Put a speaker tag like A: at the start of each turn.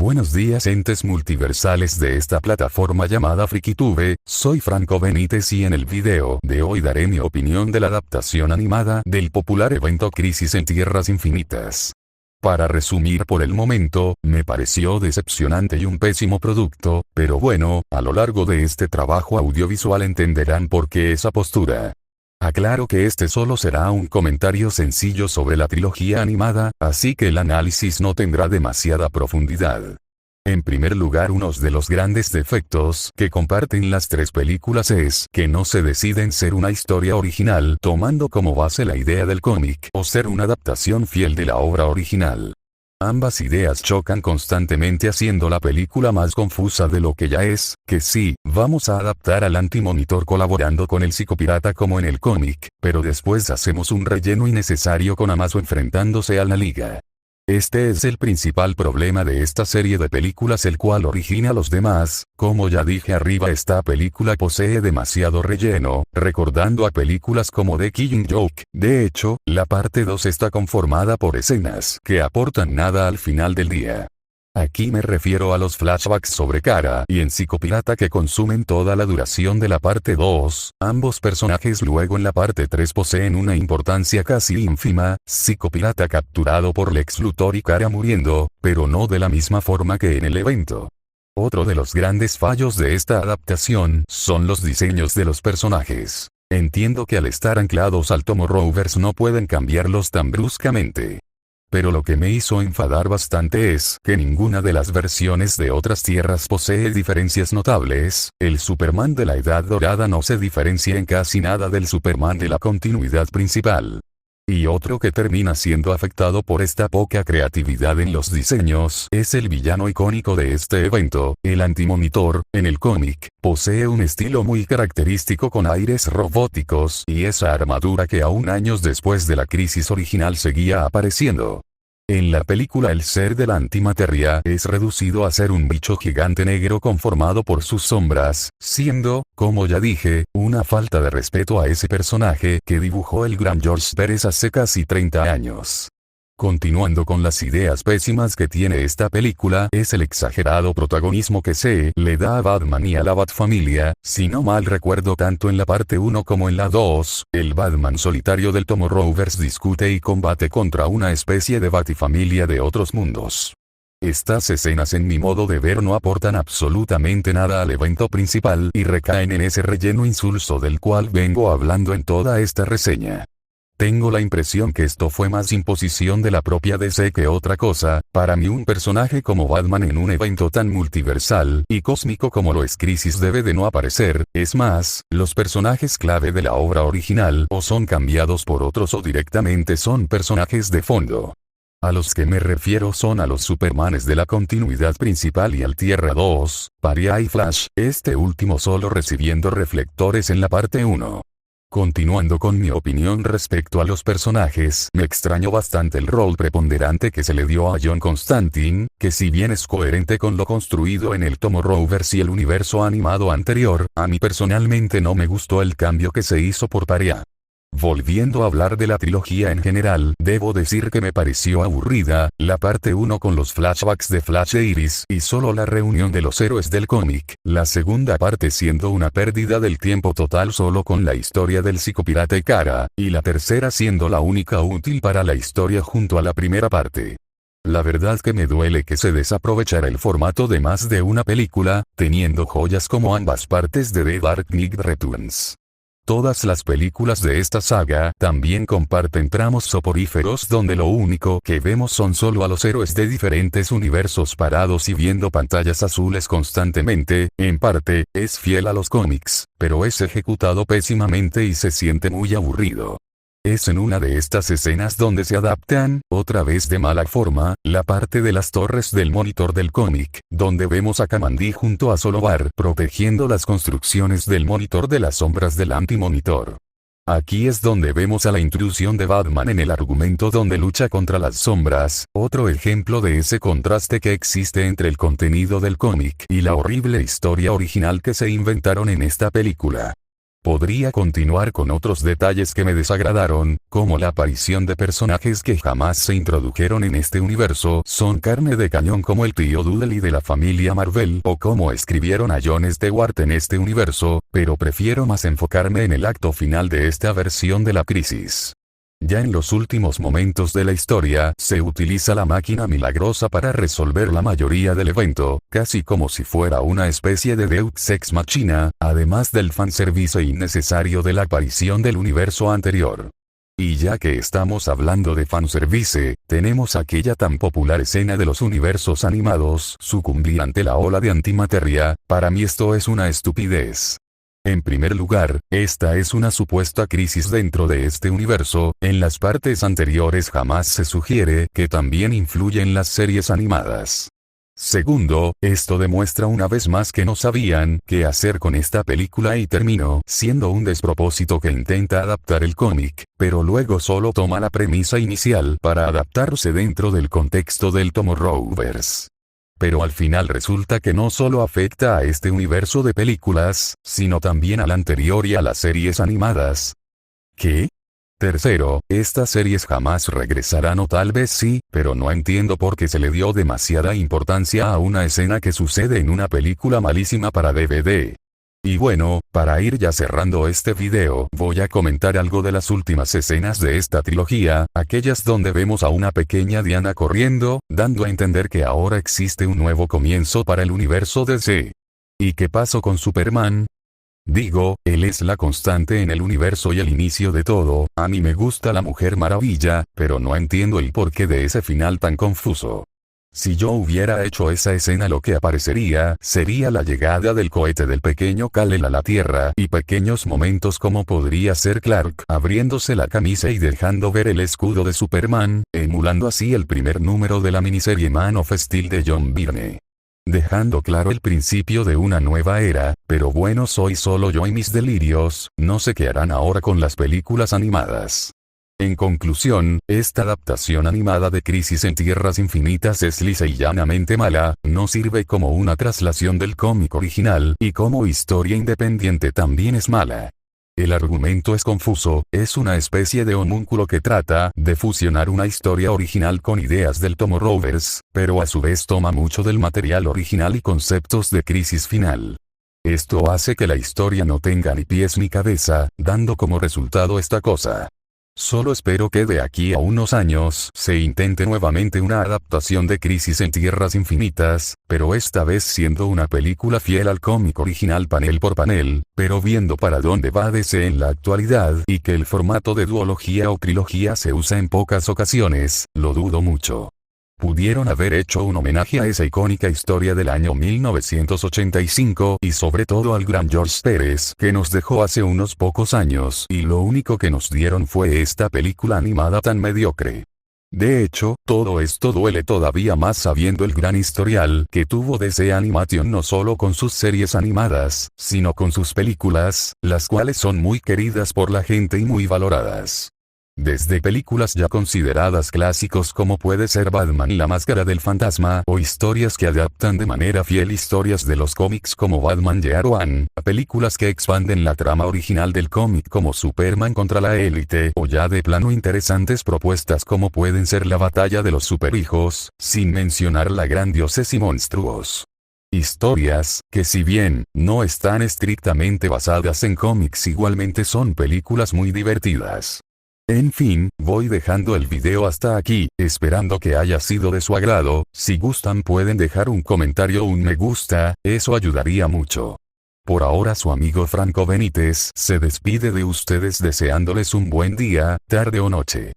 A: Buenos días entes multiversales de esta plataforma llamada FrikiTube, soy Franco Benítez y en el video de hoy daré mi opinión de la adaptación animada del popular evento Crisis en Tierras Infinitas. Para resumir por el momento, me pareció decepcionante y un pésimo producto, pero bueno, a lo largo de este trabajo audiovisual entenderán por qué esa postura. Aclaro que este solo será un comentario sencillo sobre la trilogía animada, así que el análisis no tendrá demasiada profundidad. En primer lugar, uno de los grandes defectos que comparten las tres películas es que no se deciden ser una historia original tomando como base la idea del cómic o ser una adaptación fiel de la obra original. Ambas ideas chocan constantemente haciendo la película más confusa de lo que ya es, que sí, vamos a adaptar al Antimonitor colaborando con el Psicopirata como en el cómic, pero después hacemos un relleno innecesario con Amazo enfrentándose a la Liga. Este es el principal problema de esta serie de películas, el cual origina a los demás. Como ya dije arriba, esta película posee demasiado relleno, recordando a películas como The Killing Joke. De hecho, la parte 2 está conformada por escenas que aportan nada al final del día. Aquí me refiero a los flashbacks sobre Kara y en Psicopirata que consumen toda la duración de la parte 2, ambos personajes luego en la parte 3 poseen una importancia casi ínfima, Psicopirata capturado por Lex Luthor y Kara muriendo, pero no de la misma forma que en el evento. Otro de los grandes fallos de esta adaptación son los diseños de los personajes. Entiendo que al estar anclados al Tomorrowverse no pueden cambiarlos tan bruscamente. Pero lo que me hizo enfadar bastante es que ninguna de las versiones de otras tierras posee diferencias notables. El Superman de la Edad Dorada no se diferencia en casi nada del Superman de la continuidad principal. Y otro que termina siendo afectado por esta poca creatividad en los diseños es el villano icónico de este evento, el Antimonitor. En el cómic, posee un estilo muy característico con aires robóticos y esa armadura que aún años después de la crisis original seguía apareciendo. En la película el ser de la antimateria es reducido a ser un bicho gigante negro conformado por sus sombras, siendo, como ya dije, una falta de respeto a ese personaje que dibujó el gran George Pérez hace casi 30 años. Continuando con las ideas pésimas que tiene esta película, es el exagerado protagonismo que se le da a Batman y a la Batfamilia. Si no mal recuerdo, tanto en la parte 1 como en la 2, el Batman solitario del Tomorrowverse discute y combate contra una especie de Batifamilia de otros mundos. Estas escenas en mi modo de ver no aportan absolutamente nada al evento principal y recaen en ese relleno insulso del cual vengo hablando en toda esta reseña. Tengo la impresión que esto fue más imposición de la propia DC que otra cosa. Para mí un personaje como Batman en un evento tan multiversal y cósmico como lo es Crisis debe de no aparecer. Es más, los personajes clave de la obra original o son cambiados por otros o directamente son personajes de fondo. A los que me refiero son a los Supermanes de la continuidad principal y al Tierra 2, Pariah y Flash, este último solo recibiendo reflectores en la parte 1. Continuando con mi opinión respecto a los personajes, me extrañó bastante el rol preponderante que se le dio a John Constantine, que si bien es coherente con lo construido en el Tomorrowverse y el universo animado anterior, a mí personalmente no me gustó el cambio que se hizo por Pariah. Volviendo a hablar de la trilogía en general, debo decir que me pareció aburrida, la parte 1 con los flashbacks de Flash e Iris y solo la reunión de los héroes del cómic, la segunda parte siendo una pérdida del tiempo total solo con la historia del Psicopirata y Kara, y la tercera siendo la única útil para la historia junto a la primera parte. La verdad que me duele que se desaprovechara el formato de más de una película, teniendo joyas como ambas partes de The Dark Knight Returns. Todas las películas de esta saga también comparten tramos soporíferos donde lo único que vemos son solo a los héroes de diferentes universos parados y viendo pantallas azules constantemente. En parte, es fiel a los cómics, pero es ejecutado pésimamente y se siente muy aburrido. Es en una de estas escenas donde se adaptan, otra vez de mala forma, la parte de las torres del monitor del cómic, donde vemos a Kamandi junto a Solovar protegiendo las construcciones del monitor de las sombras del Antimonitor. Aquí es donde vemos a la intrusión de Batman en el argumento donde lucha contra las sombras, otro ejemplo de ese contraste que existe entre el contenido del cómic y la horrible historia original que se inventaron en esta película. Podría continuar con otros detalles que me desagradaron, como la aparición de personajes que jamás se introdujeron en este universo, son carne de cañón como el tío Dudley de la familia Marvel, o cómo escribieron a Jon Stewart en este universo, pero prefiero más enfocarme en el acto final de esta versión de la crisis. Ya en los últimos momentos de la historia, se utiliza la máquina milagrosa para resolver la mayoría del evento, casi como si fuera una especie de Deus Ex Machina, además del fanservice innecesario de la aparición del universo anterior. Y ya que estamos hablando de fanservice, tenemos aquella tan popular escena de los universos animados sucumbir ante la ola de antimateria. Para mí esto es una estupidez. En primer lugar, esta es una supuesta crisis dentro de este universo, en las partes anteriores jamás se sugiere que también influye en las series animadas. Segundo, esto demuestra una vez más que no sabían qué hacer con esta película y terminó siendo un despropósito que intenta adaptar el cómic, pero luego solo toma la premisa inicial para adaptarse dentro del contexto del Tomorrowverse. Pero al final resulta que no solo afecta a este universo de películas, sino también al anterior y a las series animadas. ¿Qué? Tercero, estas series jamás regresarán o tal vez sí, pero no entiendo por qué se le dio demasiada importancia a una escena que sucede en una película malísima para DVD. Y bueno, para ir ya cerrando este video, voy a comentar algo de las últimas escenas de esta trilogía, aquellas donde vemos a una pequeña Diana corriendo, dando a entender que ahora existe un nuevo comienzo para el universo DC. ¿Y qué pasó con Superman? Digo, él es la constante en el universo y el inicio de todo. A mí me gusta la Mujer Maravilla, pero no entiendo el porqué de ese final tan confuso. Si yo hubiera hecho esa escena, lo que aparecería sería la llegada del cohete del pequeño Kal-El a la Tierra y pequeños momentos como podría ser Clark abriéndose la camisa y dejando ver el escudo de Superman, emulando así el primer número de la miniserie Man of Steel de John Byrne. Dejando claro el principio de una nueva era, pero bueno, soy solo yo y mis delirios, no sé qué harán ahora con las películas animadas. En conclusión, esta adaptación animada de Crisis en Tierras Infinitas es lisa y llanamente mala, no sirve como una traslación del cómic original, y como historia independiente también es mala. El argumento es confuso, es una especie de homúnculo que trata de fusionar una historia original con ideas del Tomorrowverse, pero a su vez toma mucho del material original y conceptos de Crisis Final. Esto hace que la historia no tenga ni pies ni cabeza, dando como resultado esta cosa. Solo espero que de aquí a unos años se intente nuevamente una adaptación de Crisis en Tierras Infinitas, pero esta vez siendo una película fiel al cómic original panel por panel, pero viendo para dónde va DC en la actualidad y que el formato de duología o trilogía se usa en pocas ocasiones, lo dudo mucho. Pudieron haber hecho un homenaje a esa icónica historia del año 1985 y sobre todo al gran George Pérez que nos dejó hace unos pocos años y lo único que nos dieron fue esta película animada tan mediocre. De hecho, todo esto duele todavía más sabiendo el gran historial que tuvo DC Animation no solo con sus series animadas, sino con sus películas, las cuales son muy queridas por la gente y muy valoradas. Desde películas ya consideradas clásicos como puede ser Batman y la Máscara del Fantasma o historias que adaptan de manera fiel historias de los cómics como Batman Year One, a películas que expanden la trama original del cómic como Superman contra la Élite o ya de plano interesantes propuestas como pueden ser la batalla de los superhijos, sin mencionar la Gran Dioses y Monstruos. Historias, que si bien no están estrictamente basadas en cómics igualmente son películas muy divertidas. En fin, voy dejando el video hasta aquí, esperando que haya sido de su agrado. Si gustan pueden dejar un comentario o un me gusta, eso ayudaría mucho. Por ahora su amigo Franco Benítez se despide de ustedes deseándoles un buen día, tarde o noche.